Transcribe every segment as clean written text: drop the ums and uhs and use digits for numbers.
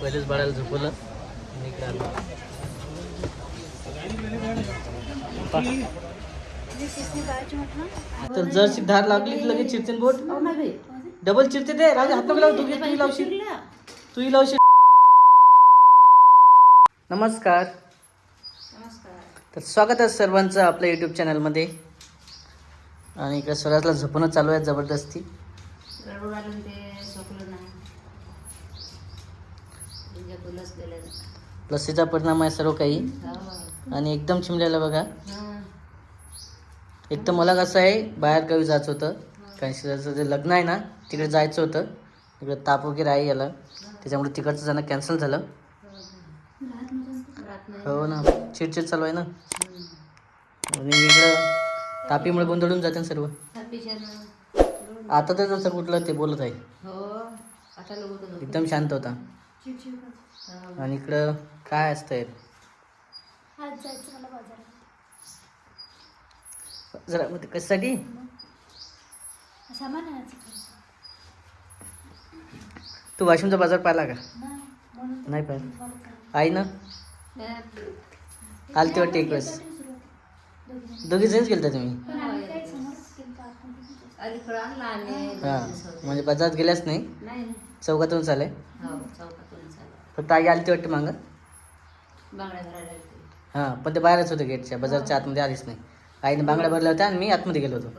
पहिलेच बाळाला झोपवलं आणि इकडे आलो. तर जर धार लागली की लगेच चिरते बोट. डबल चिरते ते राजा हात नको लावू. तू लावशील, तू लावशील. नमस्कार. तर स्वागत आहे सर्वांचं आपल्या यूट्यूब चॅनलमध्ये. आणि इकडे स्वराजला झोपणं चालू आहे जबरदस्ती. लसीचा परिणाम आहे सर्व काही. आणि एकदम चिमल्याला बघा. एक तर मला कसं आहे बाहेर गावी जायचं होतं, कारण शिराचं जे लग्न आहे ना तिकडे जायचं होतं. तिकडे ताप वगैरे आहे याला, त्याच्यामुळे तिकडचं जाणं कॅन्सल झालं. हो ना, चिडचिड चालू आहे ना. आणि इकडं तापीमुळे गोंधळून जाते सर्व. आता तर जसं कुठलं ते बोलत आहे, एकदम शांत होता. आणि इकडं काय असतंय जरा कशासाठी तू वाशिमचा बाजार पाहिला का? नाही पाहिला. आई ना आलती वाटते एक वेळेस. दोघी जणच गेलता तुम्ही? हां, म्हणजे बाजारात गेल्याच नाही, चौकातून चालय. फक्त आई आलती वाटते मागं. हां, पण ते बाहेरच होतं गेटच्या, बाजारच्या आतमध्ये आलीच नाही. आईने बांगड्या भरल्या होत्या आणि मी आतमध्ये गेलो होतो.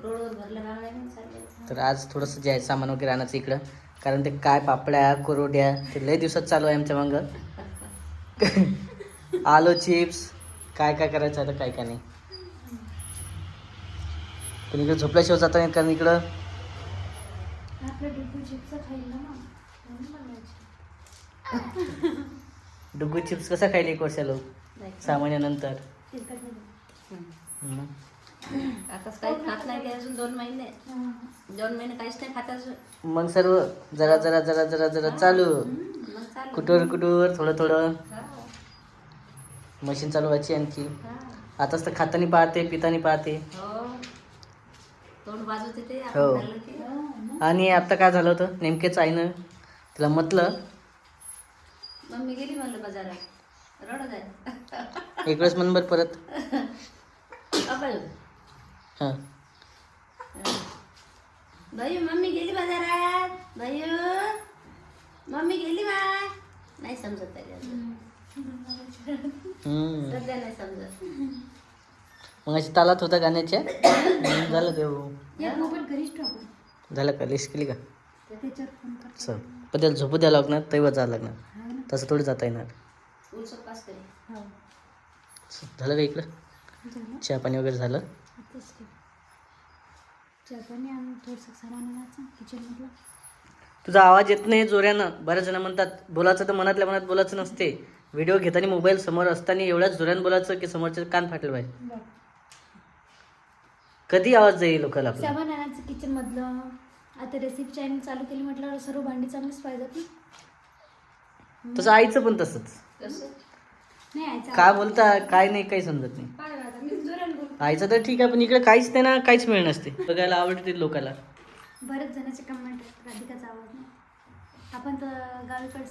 तर आज थोडंसं जे आहे सामान वगैरे आणायचं इकडं, कारण ते काय पापड्या कुरवड्या ते लय दिवसात चालू आहे आमच्या मागं. आलू चिप्स काय काय करायचं आता, काय काय नाही. पण इकडं झोपल्याशिवाय जाता नाही, कारण इकडं डुग्गू चिप्स कसा खायला 1 वर्षाला 6 महिन्यानंतर. आताच काही खात नाही ते अजून 2 महिने काहीच नाही खात अजून. मग सर्व जरा जरा जरा जरा जरा चालू, कुटूर कुटूर थोडं थोडं मशीन चालू व्हायची आणखी. आताच तर खातानी पाहते पितानी पाहते. हो. आणि आता काय झालं होतं नेमकेच आईनं तिला म्हटलं, मम्मी गेली म्हणलं बाजारात, रडत आहे. एक वेळेस नंबर परत. हां, भाई मम्मी गेली बाजारात, भाई मम्मी गेली बाय. नाही समजत सध्या, नाही समजत. मग अशी तालात होता गाण्याच्या. झालं ते झालं का? लिस्ट केली का? चल, पण त्याला झोपू द्यावं लागणार, तेव्हा जावं लागणार. तसं थोडी जाता येणार. झालं का इकडं? चहा पाणी वगैरे झालं? तुझा आवाज येत नाही जोऱ्यानं. बऱ्याच जण म्हणतात बोलायचं तर मनातल्या मनात बोलायचं नसते. व्हिडिओ घेताना मोबाईल समोर असताना एवढ्याच जोऱ्यानं बोलायचं की समोरचे कान फाटले पाहिजे. कधी आवाज जाईल लोकांना आपला. सामान आणायचं किचन मधलं. आता रेसिपी चॅनल चालू केली म्हटल्यावर सर्व भांडी चांगलीच पाहिजेत ना. तसं आईचं पण तसंच. काय बोलता काय नाही, काही समजत नाही. आईचं तर ठीक आहे, पण इकडे काहीच नाही ना, काहीच मिळ नसते. बघायला आवडते लोकांना. बरेच जणांचे कमेंट आहेत राधिकाचा आवाज नाही. आपण तर गावीकडे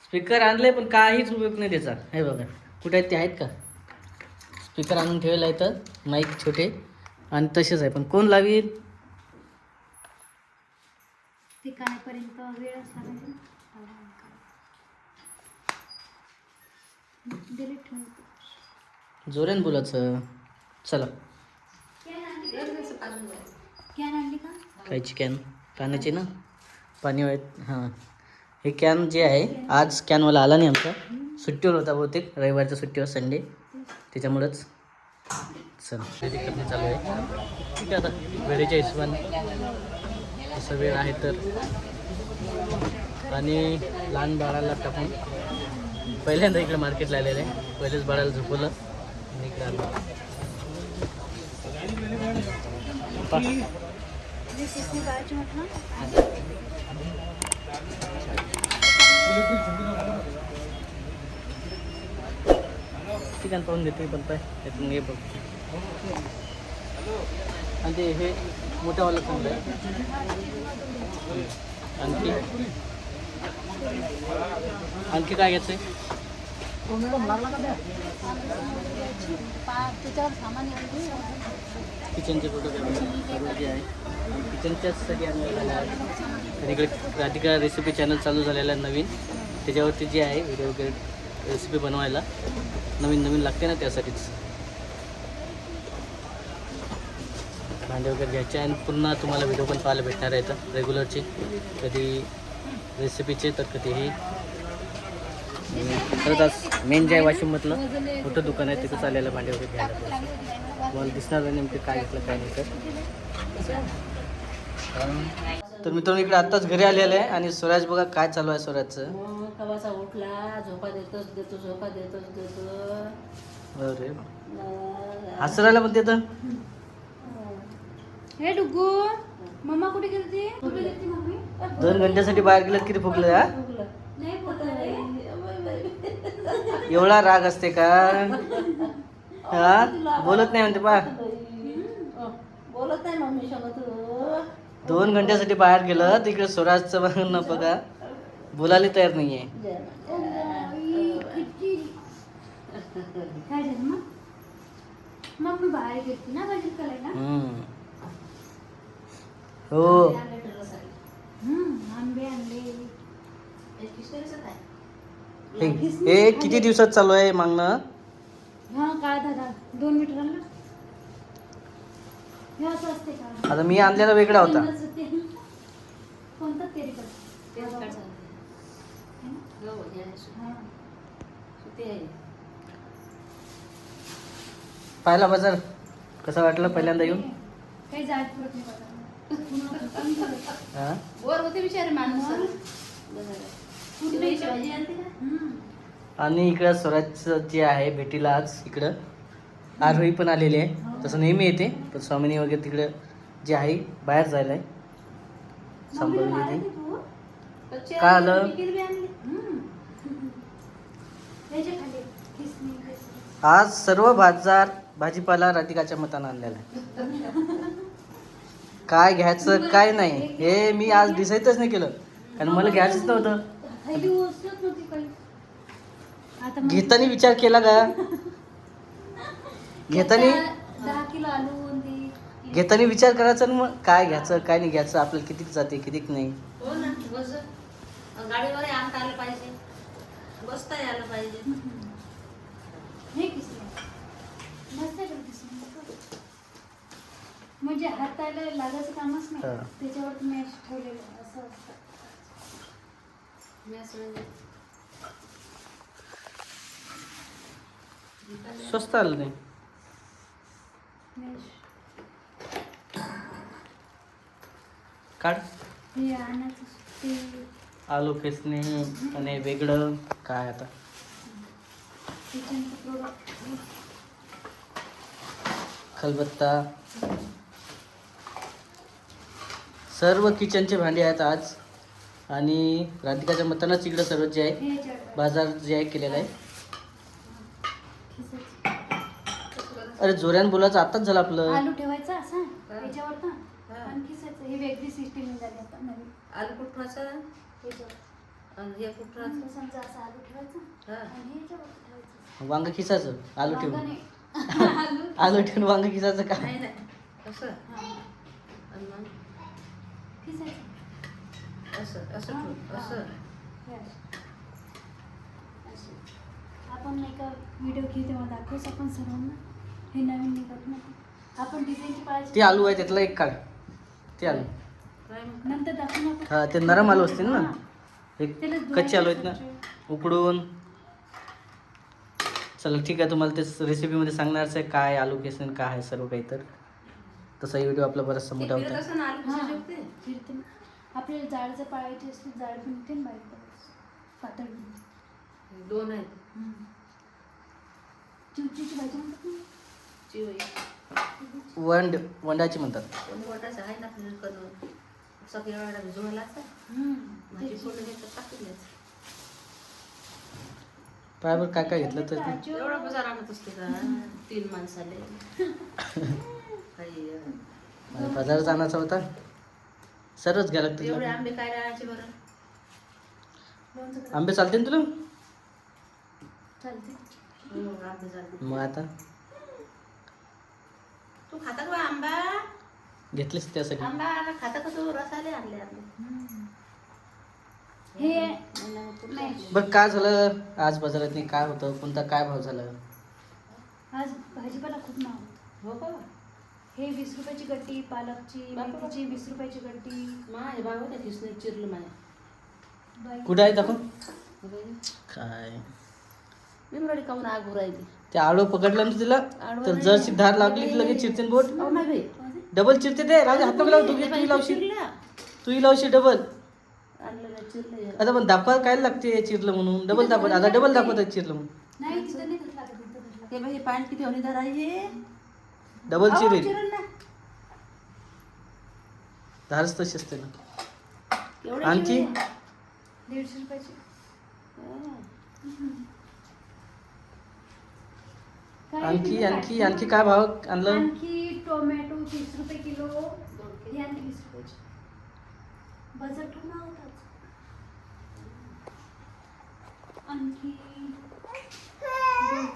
स्पीकर आणले पण काहीच उपयोग नाही त्याचा. हे बघा कुठे आहेत ते, आहेत का? स्पीकर आणून ठेवला आहे तर माईक छोटे आणि तसेच आहे, पण कोण लावील ते कानापर्यंत वेळच लागेल. जोऱ्यानं बोलायचं. चला, कॅन आणली का? कायची कॅन? पाण्याची ना, पाणी आहेत. हां, हे कॅन जे आहे, आज कॅनवाला आला नाही आमचा, सुट्टीवर होता बहुतेक, रविवारच्या सुट्टीवर, संडे, त्याच्यामुळंच. चल रेडी करणं चालू आहे. ठीक आहे, आता वेळेच्या हिशोबाने असं वेळ आहे तर. आणि लहान बाळाला टाकून पहिल्यांदा इकडे मार्केटला आलेलं आहे. पहिलेच बाळाला झोपवलं आणि इकडे आलो. चिकन पाहून देते पण पाय त्यातून हे बघ. आणि ते हे मोठ्यावाला चांगलं आहे. आणखी आणखी काय घ्यायचंय? त्याच्यावर सामान किचनचे सर्व जे आहे किचनच्याचसाठी आणलेलं आहे. आणि इकडे राधिका रेसिपी चॅनल चालू झालेलं आहे नवीन, त्याच्यावरती जे आहे व्हिडिओ वगैरे रेसिपी बनवायला नवीन नवीन लागते ना, त्यासाठीच भांडे वगैरे घ्यायचे. आणि पुन्हा तुम्हाला व्हिडिओ पण पाहायला भेटणार आहेत रेग्युलरचे, कधी रेसिपीचे तर कधी हे. खरंच आज मेन जे आहे वाशिममधलं मोठं दुकान आहे तिथं चाललेलं भांडे वगैरे घ्यायला. तुम्हाला दिसणार नाही नेमकं काय घेतलं काय नाही तर मित्रांनो इकडे आत्ताच घरी आलेलं आहे. आणि स्वराज बघा काय चालू आहे स्वराजचं. कवाचा उठला, झोपा देतोच देतो, झोपा देतोच देतो. अरे हसरायला पण देतं. हे डुग्गू, मम्मा कुठे गेलती? कुठे गेलती मम्मी? 2 घंट्यासाठी बाहेर गेलं किती फुगलं हा. नाही फुटलं रे. एवढा राग असते का हा? बोलत नाही म्हणते पा. बोलत नाही मम्मी सोबत. 2 घंट्यासाठी बाहेर गेलं तिकडे स्वराजचं बघ बघा बोलायला तयार नाहीये. काय झालं मग? मग मी बाहेर गेलती ना भाजी करायला. हो आंबे आणले. हे किती दिवसात चालू आहे मागणं? हा काय दादा 2 मीटर आणलं. हे असं असते का? आता मी आणलेला वेगळा होता. कोणता तेरी पाहिला बाजार कसा वाटला पहिल्यांदा येऊन? काही जात पडत नाही हा? बोर होते बिचारे माणूस. आणि इकडं स्वराजचं जे आहे भेटीला आज इकडं आरोही पण आलेली आहे. तसं नेहमी येते पण स्वामिनी वगैरे तिकडं जे आहे बाहेर जायला आहे. संपवली ती काय आलं आज सर्व बाजार भाजीपाला राधिकाच्या मतानं आणलेला आहे. काय घ्यायचं काय नाही हे मी आज डिसाईडच नाही केलं, कारण मला घ्यायचंच नव्हतं. घेताना विचार केला का? $10 किलो आलू घेताना विचार करायचा ना, मग काय घ्यायचं काय नाही घ्यायचं, आपल्याला कितीक जाते कितीक नाही. हो ना, गाडीवर आणता आलं पाहिजे, बसता यायला पाहिजे. म्हणजे हाताला लागायचं कामच नाही. हा. त्याच्यावर तुम्ही ठेवलेलं असं असतं. स्वस्त आलं नाही. काढ हे आणायचं ते आलू खेचणे आणि वेगळं काय आता किचनचं प्रोडक्ट. खलबत्ता सर्व किचनचे भांडे आहेत आज. आणि राधिकाच्या मतानंच इकडं सर्व जे आहे बाजार जे आहे केलेला आहे. अरे जोऱ्यानं बोलायचं आताच झालं आपलं. आलू ठेवायचा असा याच्यावर तर आणि खिसायचं. ही वेगळी सिस्टीम निघाली आता नवीन. आलू कुठराचा याच्यावर आणि हे कुठराचं. समजा असा आलू ठेवायचा आणि हे याच्यावर ठेवायचं. वांग खिसायचं आलू वांगं ठेवून. नाही. आलू ठेवून वांग खिसायचं का? नाही नाही असं आणि मग खिसायचं. असं असं ठेवू असं. आपण नाही का व्हिडिओ घेऊ तेव्हा दाखवूच आपण सर्वांना. हे नवीन निघत नाही आपण डिझाईनची पाहिजे. ते आलू आहे त्यातला एक काढ. ते आलू काय मग नंतर दाखवून आपण. हा ते नरम आलू असतील ना. हे त्याला कच्चे आलू आहेत ना धुवायचं. उकडून. चला ठीक आहे, तुम्हाला ते रेसिपीमध्ये सांगणारच आहे काय आलू खेचणे काय आहे सर्व काही. तर तसाही व्हिडिओ आपला बराचसा मोठा ते फिरत होता. असं ना आलू हा, कसं शकते. फिरते ना. आपल्याला जाड जर पाळायची असली जाड बनते ना बारीक करायचं. पातळ बनते. दोन आहेत चिवचीची भाजी म्हणतात ना. चिवई वंडाची म्हणतात. कोणी वाटायचं आहे ना आपल्याला करून सगळ्या वेळेला भिजवायला भाजी फोडून घेतात टाकून द्यायचं. पायावर काय काय घेतलं तर ते. एवढा बाजार आणत असते का 3 माणसाले काही मला बाजारात आणायचा होता. सर्वच घ्यायला एवढे लागतं. आंबे काय आणायचे बरं. लोणचं करा. आंबे चालते ना तुला चालते. आंबे चालते. मग आता तू खाता का बा आंबा? घेतलीस त्यासाठी आंबा खाता का तू? रसाले आणले आपले. हे मला कुठलं नाही. आणले? बरं काय झालं आज बाजारात नाही काय होतं कोणता काय भाव झाला आज भाजीपाला खूप महाग होता. हो का? हे 20 रुपयाची गड्डी, पालकची, बापरे. मेथीची 20 रुपयाची गड्डी. माझे बाबा त्या किसने चिरलं माझ्या. बाई. कुठं आहे दाखव हो बाई. काय बिनगडी काऊन आग उरायली. ते आडो पकडलं ना तिला आडवं तर नाही. जरशी धार लागली की लगेच चिरते बोट अहो नाही बाई. डबल चिरते ते राजा हात नको लावू तू लावशील चिरलं. तू लावशील डबल आणलं नाही, चिरलं हे. आता पण दाखवा काय लागते चिरलं म्हणून डबल दाखवत आता डबल दाखवत आहे चिरलं म्हणून नाही तिथं नाही घातला आता तिथं घातला. हे बाई हे पाणी किती होणी धरायचे. डबल अहो, चिरेल चिरलं ना. धारच तशी असते ना केवढे आणखी चिरले? 150 रुपयाची. हा. काय आणखी दिलं आणखी काय? आणखी काय भाव आणलं आणखी टोमॅटो 30 रुपये किलो. हे आणखी 20 रुपयाची. बाजार खूप महाग होता आज. आणखी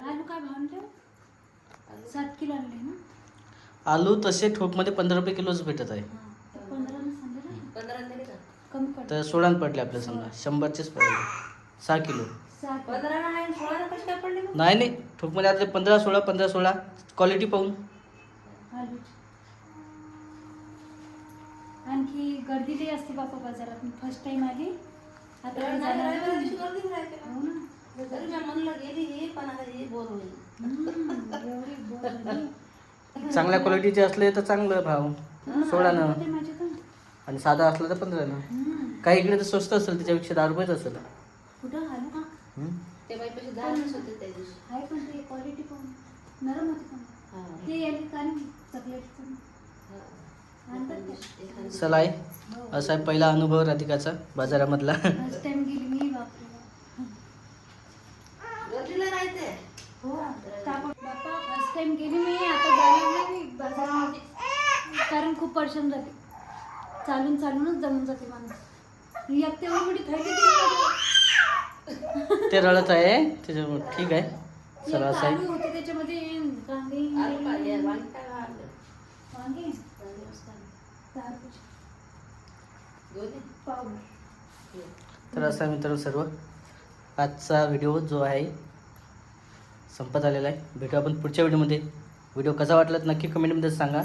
आलू काय भाव आणले? 7 किलो आणले ना. आलू तसे ठोकमध्ये 15 रुपये किलोच भेटत आहे 15 ने सांगा ना. 15 दिले का? कमी पडलं. तर 16 पडले आपल्याला समजा 100चेच पडले 6 किलो 6 किलो. 15 आहे 16 कसे काय पडले मग? नाही नाही ठोकमध्ये आतले 15 16 क्वालिटी पाहून आलूची. आणखी गर्दी लई असते बापा बाजारात. मी फर्स्ट टाइम आली. आता नाही, जाणार रविवारी नाही. दिवशी गर्दीच राहते ना. हो ना. तरी मी म्हणलं गेली ही पण आता ही बोर होईल. एवढी बोर झाली. चांगल्या क्वालिटीचे असले तर चांगलं भाव 16 ना ते माझे पण. आणि साधा असला तर 15 ना काही इकडे तर स्वस्त असेल त्याच्यापेक्षा 10 रुपयेच असेल कुठं आलू का? हम्म. ते बाई पैसे 10 होते त्या दिवशी. आहे पण ते क्वालिटी पण नरम होते पण. हा. ते याने कारण चॉकलेटचं हा. आणतात ते. चला आहे असा आहे पहिला अनुभव राधिकाचा बाजारामधला फर्स्ट टाइम गेली मी बापरे. गर्दीला राहते. हो बाप्पा फर्स्ट टाइम गेली मी. आता जाणार नाही मी बाजारामध्ये. कारण खूप परेशान झाली. चालून चालूनच जमून जाते माणूस. एक तेवढी मोठी थैली दिली. ते रडत आहे त्याच्यामुळे ठीक आहे एक चला असं आहे आलू होते त्याच्यामध्ये कांदे आलू का? हे वांगी काय आणलं? वांगे वांगी मस्त आणलं. 10 रुपयाचे घेऊन ये. पाव. तर असा मित्र सर्व आजचा व्हिडिओ जो आहे संपत आलेला आहे भेटू आपण पुढच्या व्हिडिओमध्ये व्हिडिओ कसा वाटला तर नक्की कमेंटमध्ये सांगा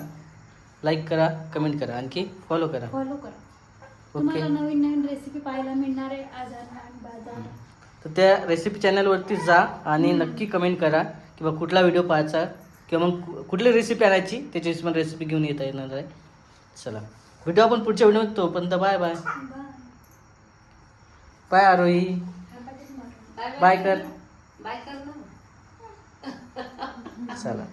लाईक करा कमेंट करा आणखी फॉलो करा फॉलो करा. ओके तुम्हाला नवीन नवीन रेसिपी पाहायला मिळणार आहे. आजार बाजार. तर त्या रेसिपी चॅनलवरती जा आणि नक्की कमेंट करा किंवा कुठला व्हिडिओ पाहायचा किंवा मग कुठली रेसिपी आणायची त्याची पण रेसिपी घेऊन येता येणार आहे चला भेटू आपण पुढच्या व्हिडिओमध्ये तोपर्यंत बाय बाय बाय. बाय आरोही हातातच मारून. बाय बाय कर बाय कर ना. चला